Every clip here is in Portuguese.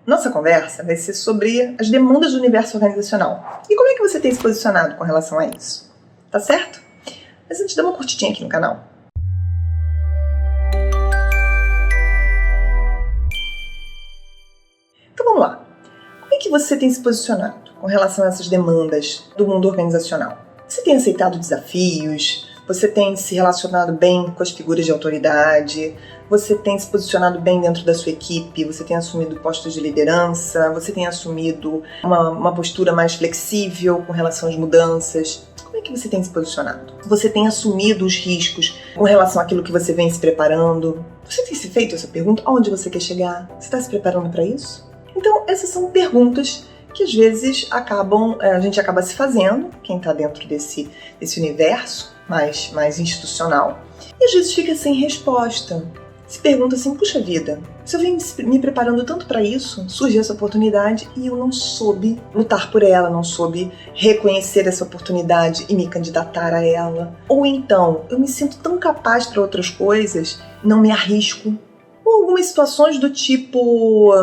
Nossa conversa vai ser sobre as demandas do universo organizacional. E como é que você tem se posicionado com relação a isso? Tá certo? Mas antes, dá uma curtidinha aqui no canal. Então vamos lá. Como é que você tem se posicionado com relação a essas demandas do mundo organizacional? Você tem aceitado desafios? Você tem se relacionado bem com as figuras de autoridade? Você tem se posicionado bem dentro da sua equipe? Você tem assumido postos de liderança? Você tem assumido uma postura mais flexível com relação às mudanças? Como é que você tem se posicionado? Você tem assumido os riscos com relação àquilo que você vem se preparando? Você tem se feito essa pergunta? Aonde você quer chegar? Você está se preparando para isso? Então, essas são perguntas que às vezes a gente acaba se fazendo, quem está dentro desse universo mais institucional, e às vezes fica sem resposta. Se pergunta assim, puxa vida, se eu venho me preparando tanto para isso, surgiu essa oportunidade e eu não soube lutar por ela, não soube reconhecer essa oportunidade e me candidatar a ela. Ou então, eu me sinto tão capaz para outras coisas, não me arrisco. Ou algumas situações do tipo,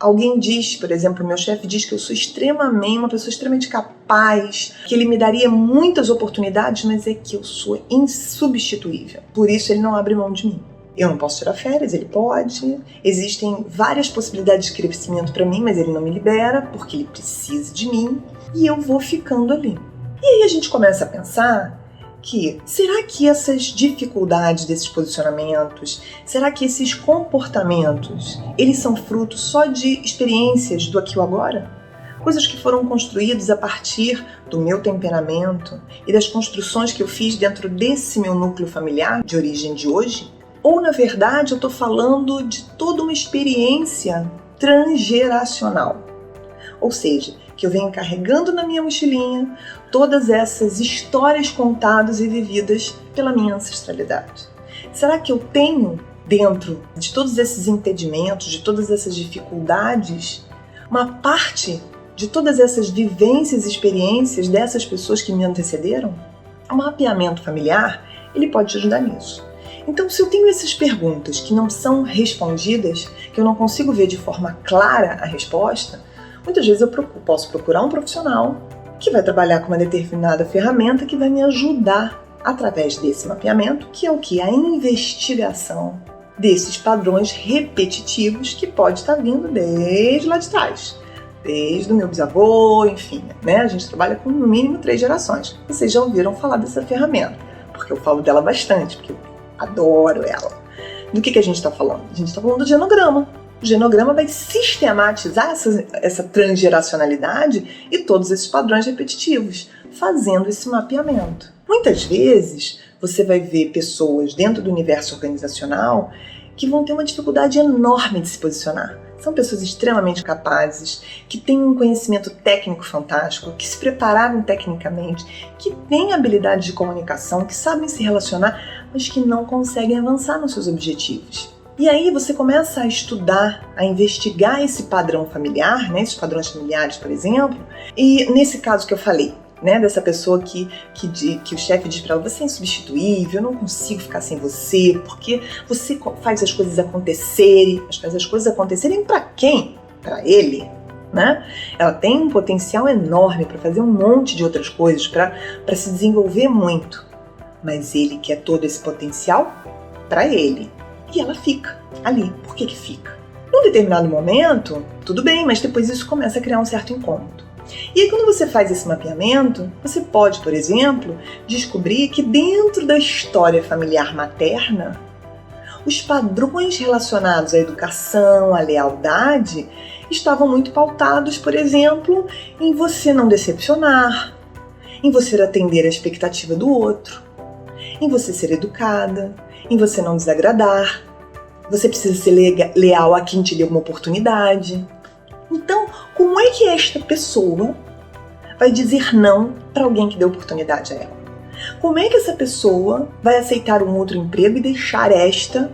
alguém diz, por exemplo, meu chefe diz que eu sou uma pessoa extremamente capaz, que ele me daria muitas oportunidades, mas é que eu sou insubstituível. Por isso ele não abre mão de mim. Eu não posso tirar férias, ele pode. Existem várias possibilidades de crescimento para mim, mas ele não me libera porque ele precisa de mim e eu vou ficando ali. E aí a gente começa a pensar que, será que essas dificuldades desses posicionamentos, será que esses comportamentos, eles são frutos só de experiências do aqui e agora? Coisas que foram construídas a partir do meu temperamento e das construções que eu fiz dentro desse meu núcleo familiar de origem de hoje? Ou, na verdade, eu estou falando de toda uma experiência transgeracional? Ou seja, que eu venho carregando na minha mochilinha todas essas histórias contadas e vividas pela minha ancestralidade. Será que eu tenho, dentro de todos esses impedimentos, de todas essas dificuldades, uma parte de todas essas vivências e experiências dessas pessoas que me antecederam? O mapeamento familiar, ele pode te ajudar nisso. Então, se eu tenho essas perguntas que não são respondidas, que eu não consigo ver de forma clara a resposta, muitas vezes eu posso procurar um profissional que vai trabalhar com uma determinada ferramenta que vai me ajudar através desse mapeamento, que é o que? A investigação desses padrões repetitivos que pode estar vindo desde lá de trás. Desde o meu bisavô, enfim, né? A gente trabalha com no mínimo 3 gerações. Vocês já ouviram falar dessa ferramenta, porque eu falo dela bastante, porque eu adoro ela. Do que a gente está falando? A gente está falando do genograma. O genograma vai sistematizar essa transgeracionalidade e todos esses padrões repetitivos, fazendo esse mapeamento. Muitas vezes você vai ver pessoas dentro do universo organizacional que vão ter uma dificuldade enorme de se posicionar. São pessoas extremamente capazes, que têm um conhecimento técnico fantástico, que se prepararam tecnicamente, que têm habilidade de comunicação, que sabem se relacionar, mas que não conseguem avançar nos seus objetivos. E aí você começa a estudar, a investigar esse padrão familiar, né, esses padrões familiares, por exemplo, e nesse caso que eu falei, né, dessa pessoa que o chefe diz para ela, você é insubstituível, eu não consigo ficar sem você, porque você faz as coisas acontecerem. Mas faz as coisas acontecerem para quem? Para ele, né? Ela tem um potencial enorme para fazer um monte de outras coisas, para se desenvolver muito, mas ele quer todo esse potencial para ele. E ela fica ali. Por que fica? Num determinado momento, tudo bem, mas depois isso começa a criar um certo incômodo. E aí, quando você faz esse mapeamento, você pode, por exemplo, descobrir que dentro da história familiar materna, os padrões relacionados à educação, à lealdade, estavam muito pautados, por exemplo, em você não decepcionar, em você atender a expectativa do outro, em você ser educada, em você não desagradar, você precisa ser leal a quem te deu uma oportunidade. Então, como é que esta pessoa vai dizer não para alguém que deu oportunidade a ela? Como é que essa pessoa vai aceitar um outro emprego e deixar esta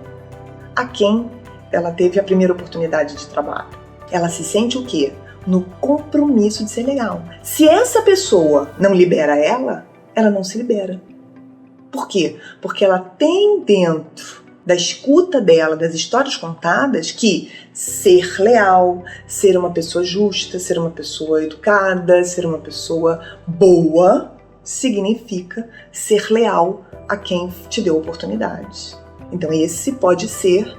a quem ela teve a primeira oportunidade de trabalho? Ela se sente o quê? No compromisso de ser legal. Se essa pessoa não libera ela não se libera. Por quê? Porque ela tem dentro da escuta dela, das histórias contadas, que ser leal, ser uma pessoa justa, ser uma pessoa educada, ser uma pessoa boa, significa ser leal a quem te deu oportunidades. Então esse pode ser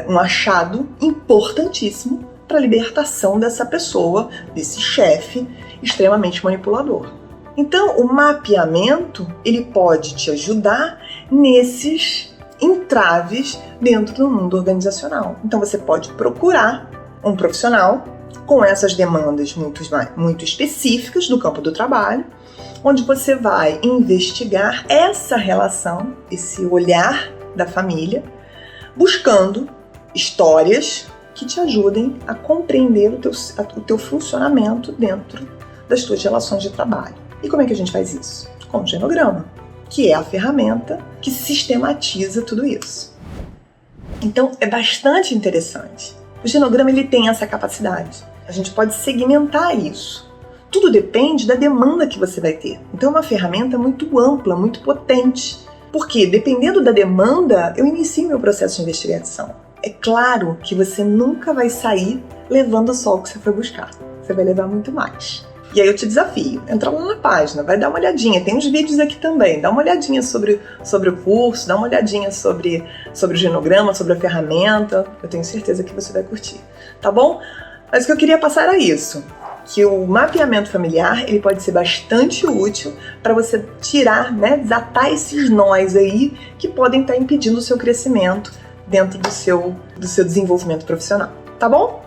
um achado importantíssimo para a libertação dessa pessoa, desse chefe extremamente manipulador. Então o mapeamento, ele pode te ajudar nesses entraves dentro do mundo organizacional. Então você pode procurar um profissional com essas demandas muito específicas do campo do trabalho, onde você vai investigar essa relação, esse olhar da família, buscando histórias que te ajudem a compreender o teu funcionamento dentro das tuas relações de trabalho. E como é que a gente faz isso? Com o genograma, que é a ferramenta que sistematiza tudo isso. Então é bastante interessante. O genograma ele tem essa capacidade. A gente pode segmentar isso. Tudo depende da demanda que você vai ter. Então é uma ferramenta muito ampla, muito potente. Porque, dependendo da demanda, eu inicio meu processo de investigação. É claro que você nunca vai sair levando só o que você foi buscar. Você vai levar muito mais. E aí eu te desafio, entra lá na página, vai dar uma olhadinha. Tem uns vídeos aqui também. Dá uma olhadinha sobre o curso, dá uma olhadinha sobre o genograma, sobre a ferramenta. Eu tenho certeza que você vai curtir. Tá bom? Mas o que eu queria passar era isso. Que o mapeamento familiar ele pode ser bastante útil para você tirar, desatar esses nós aí que podem estar impedindo o seu crescimento dentro do seu desenvolvimento profissional. Tá bom?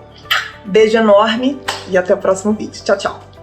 Beijo enorme e até o próximo vídeo. Tchau, tchau!